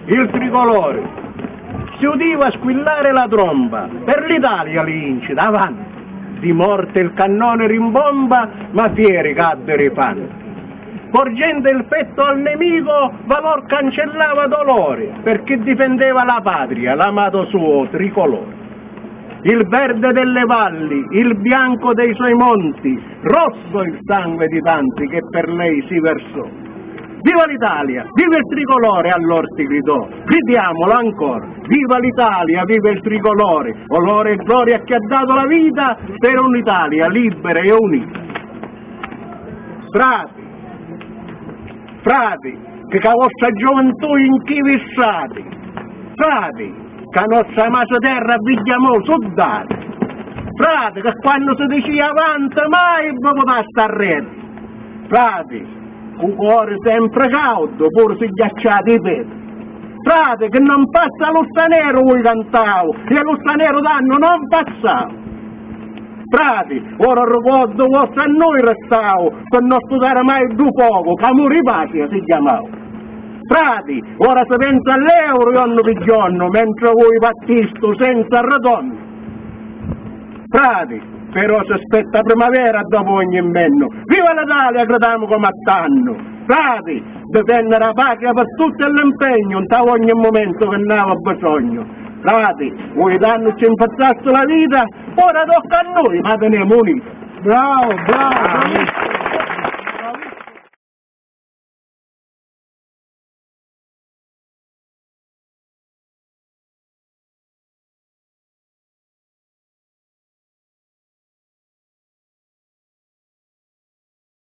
Il tricolore si udiva squillare la tromba, per l'Italia l'inci davanti, di morte il cannone rimbomba, ma fieri caddero i panni. Porgendo il petto al nemico, valor cancellava dolore, perché difendeva la patria, l'amato suo tricolore. Il verde delle valli, il bianco dei suoi monti, rosso il sangue di tanti che per lei si versò. Viva l'Italia, viva il tricolore, allor si gridò, gridiamolo ancora, viva l'Italia, viva il tricolore, onore e gloria che ha dato la vita per un'Italia libera e unita. Frati, che la vostra gioventù in chi vissate, frati, che la nostra amata terra vigliamo soldati, frati, che quando si diceva avanti mai vi potete stare retti, frati, con cuore sempre caldo, pur se ghiacciati i peti, frati, che non passa lo stanero voi cantavo, e lo stanero d'anno non passavo. Frati, ora il ricordo vostro a noi restavo, per non studiare mai più poco, che amore pace si chiamava. Frati, ora si pensa all'euro giorno per giorno, mentre voi battisto senza ritorno. Frati, però si aspetta primavera dopo ogni inverno. Viva l'Italia, crediamo come stanno. Frati, dipende la patria per tutto l'impegno, in ogni momento che ne aveva bisogno. Frati, voi danno ci impazzato la vita, ora tocca a noi, ma teniamo uniti. Bravo, bravo.